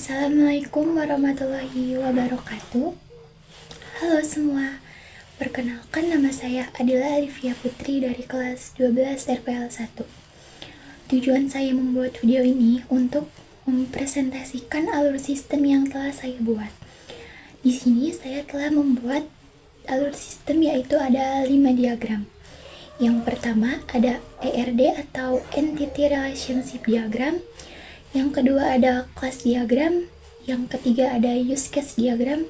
Assalamualaikum warahmatullahi wabarakatuh. Halo semua, perkenalkan nama saya Adila Alifia Putri dari kelas 12 RPL 1. Tujuan saya membuat video ini untuk mempresentasikan alur sistem yang telah saya buat. Di sini saya telah membuat alur sistem, yaitu ada 5 diagram. Yang pertama ada ERD atau Entity Relationship Diagram. Yang kedua ada Class Diagram. Yang ketiga ada Use Case Diagram.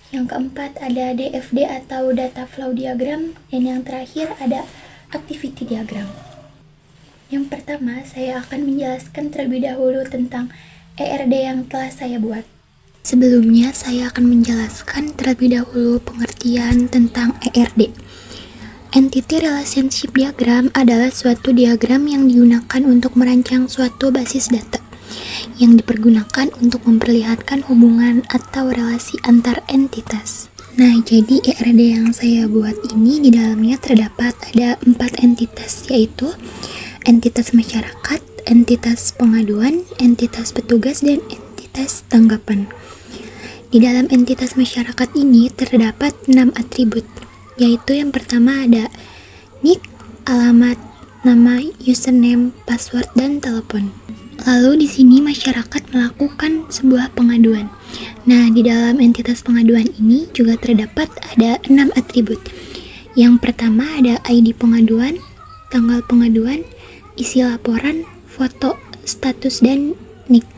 Yang keempat ada DFD atau Data Flow Diagram. Dan yang terakhir ada Activity Diagram. Yang pertama saya akan menjelaskan terlebih dahulu tentang ERD yang telah saya buat. Sebelumnya saya akan menjelaskan terlebih dahulu pengertian tentang ERD. Entity Relationship Diagram adalah suatu diagram yang digunakan untuk merancang suatu basis data yang dipergunakan untuk memperlihatkan hubungan atau relasi antar entitas. Nah, jadi ERD yang saya buat ini di dalamnya terdapat ada 4 entitas, yaitu entitas masyarakat, entitas pengaduan, entitas petugas, dan entitas tanggapan. Di dalam entitas masyarakat ini terdapat 6 atribut, yaitu yang pertama ada nick, alamat, nama, username, password, dan telepon. Lalu di sini masyarakat melakukan sebuah pengaduan. Nah, di dalam entitas pengaduan ini juga terdapat ada 6 atribut. Yang pertama ada ID pengaduan, tanggal pengaduan, isi laporan, foto, status, dan nick.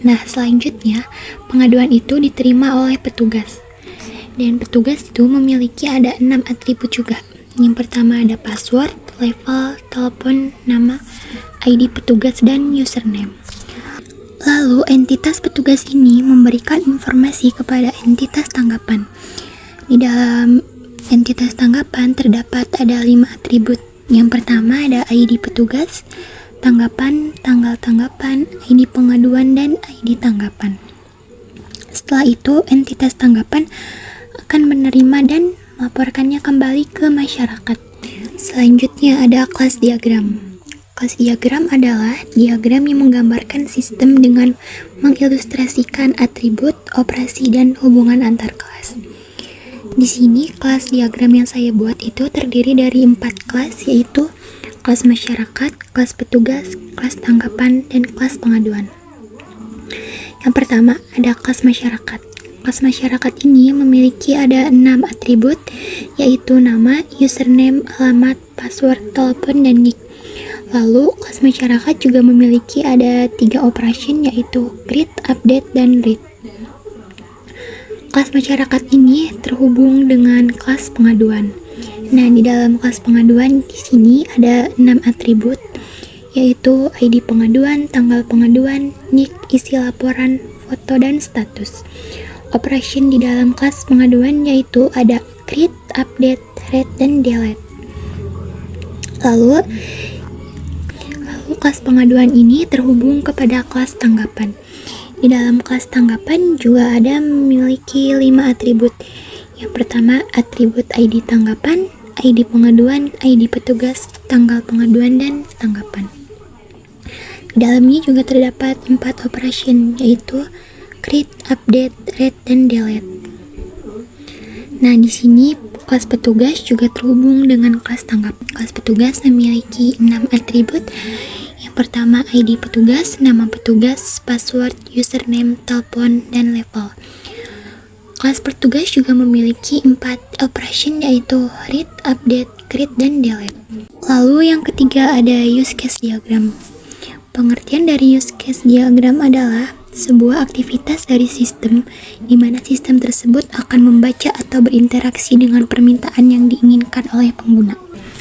Nah, selanjutnya pengaduan itu diterima oleh petugas. Dan petugas itu memiliki ada 6 atribut juga. Yang pertama ada password, level, telepon, nama, ID petugas, dan username. Lalu entitas petugas ini memberikan informasi kepada entitas tanggapan. Di dalam entitas tanggapan terdapat ada 5 atribut. Yang pertama ada ID petugas, tanggapan, tanggal tanggapan, ID pengaduan, dan ID tanggapan. Setelah itu entitas tanggapan akan menerima dan melaporkannya kembali ke masyarakat. Selanjutnya ada kelas diagram. Kelas diagram adalah diagram yang menggambarkan sistem dengan mengilustrasikan atribut, operasi, dan hubungan antar kelas. Di sini kelas diagram yang saya buat itu terdiri dari 4 kelas, yaitu kelas masyarakat, kelas petugas, kelas tanggapan, dan kelas pengaduan. Yang pertama ada kelas masyarakat. Kelas masyarakat ini memiliki ada 6 atribut, yaitu nama, username, alamat, password, telepon, dan nick. Lalu kelas masyarakat juga memiliki ada 3 operation, yaitu create, update, dan read. Kelas masyarakat ini terhubung dengan kelas pengaduan. Nah, di dalam kelas pengaduan di sini ada 6 atribut, yaitu ID pengaduan, tanggal pengaduan, nick, isi laporan, foto, dan status. Operation di dalam kelas pengaduan yaitu ada create, update, read, dan delete. Lalu kelas pengaduan ini terhubung kepada kelas tanggapan. Di dalam kelas tanggapan juga ada memiliki 5 atribut. Yang pertama atribut ID tanggapan, ID pengaduan, ID petugas, tanggal pengaduan, dan tanggapan. Di dalamnya juga terdapat 4 operation, yaitu create, update, read, dan delete. Nah, di sini kelas petugas juga terhubung dengan kelas tanggapan. Kelas petugas memiliki 6 atribut. Yang pertama ID petugas, nama petugas, password, username, telepon, dan level. Kelas petugas juga memiliki 4 operation, yaitu read, update, create, dan delete. Lalu yang ketiga ada use case diagram. Pengertian dari use case diagram adalah sebuah aktivitas dari sistem di mana sistem tersebut akan membaca atau berinteraksi dengan permintaan yang diinginkan oleh pengguna.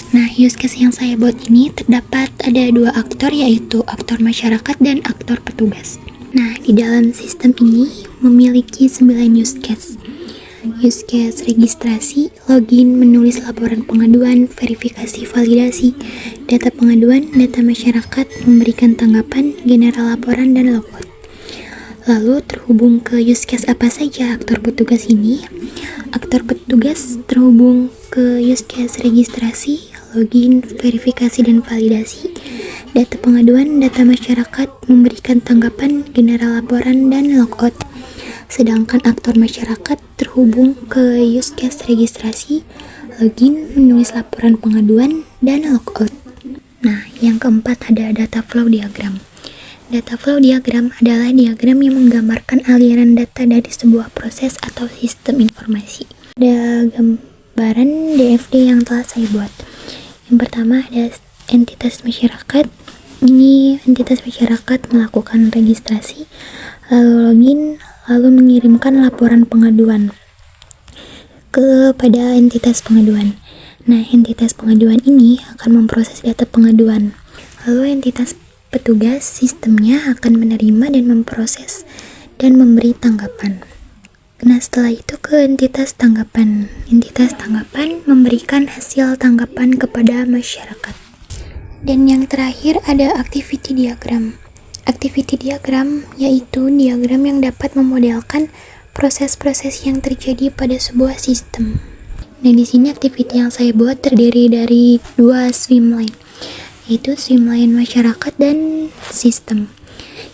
Nah, use case yang saya buat ini terdapat ada 2 aktor, yaitu aktor masyarakat dan aktor petugas. Nah, di dalam sistem ini memiliki 9 use case. Use case registrasi, login, menulis laporan pengaduan, verifikasi validasi, data pengaduan, data masyarakat, memberikan tanggapan, general laporan, dan logout. Lalu terhubung ke use case apa saja aktor petugas ini? Aktor petugas terhubung ke use case registrasi, login, verifikasi, dan validasi. Data pengaduan, data masyarakat memberikan tanggapan, general laporan, dan logout. Sedangkan aktor masyarakat terhubung ke use case registrasi, login, menulis laporan pengaduan, dan logout. Nah, yang keempat ada data flow diagram. Data flow diagram adalah diagram yang menggambarkan aliran data dari sebuah proses atau sistem informasi. Ada gambaran DFD yang telah saya buat. Yang pertama ada entitas masyarakat. Ini entitas masyarakat melakukan registrasi, lalu login, lalu mengirimkan laporan pengaduan kepada entitas pengaduan. Nah, entitas pengaduan ini akan memproses data pengaduan. Lalu entitas petugas sistemnya akan menerima dan memproses dan memberi tanggapan. Nah, setelah itu ke entitas tanggapan. Entitas tanggapan memberikan hasil tanggapan kepada masyarakat. Dan yang terakhir ada activity diagram. Activity diagram yaitu diagram yang dapat memodelkan proses-proses yang terjadi pada sebuah sistem. Nah, di sini activity yang saya buat terdiri dari 2 streamline, yaitu streamline masyarakat dan sistem.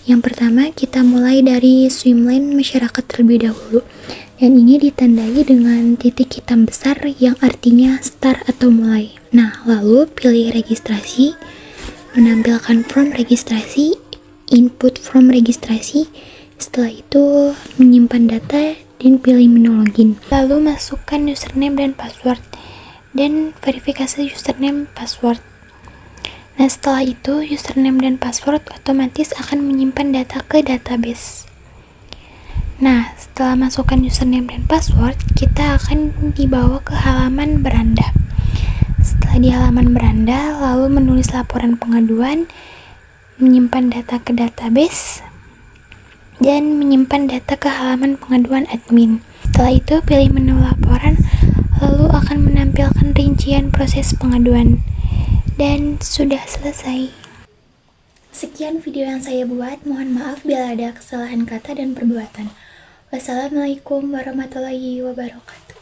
Yang pertama, kita mulai dari streamline masyarakat terlebih dahulu. Dan ini ditandai dengan titik hitam besar yang artinya start atau mulai. Nah, lalu pilih registrasi, menampilkan form registrasi, input form registrasi. Setelah itu, menyimpan data dan pilih menu login. Lalu masukkan username dan password dan verifikasi username password. Nah, setelah itu username dan password otomatis akan menyimpan data ke database. Nah, setelah masukkan username dan password, kita akan dibawa ke halaman beranda. Setelah di halaman beranda, lalu menulis laporan pengaduan, menyimpan data ke database, dan menyimpan data ke halaman pengaduan admin. Setelah itu, pilih menu laporan, lalu akan menampilkan rincian proses pengaduan. Dan sudah selesai. Sekian video yang saya buat, mohon maaf bila ada kesalahan kata dan perbuatan. Wassalamualaikum warahmatullahi wabarakatuh.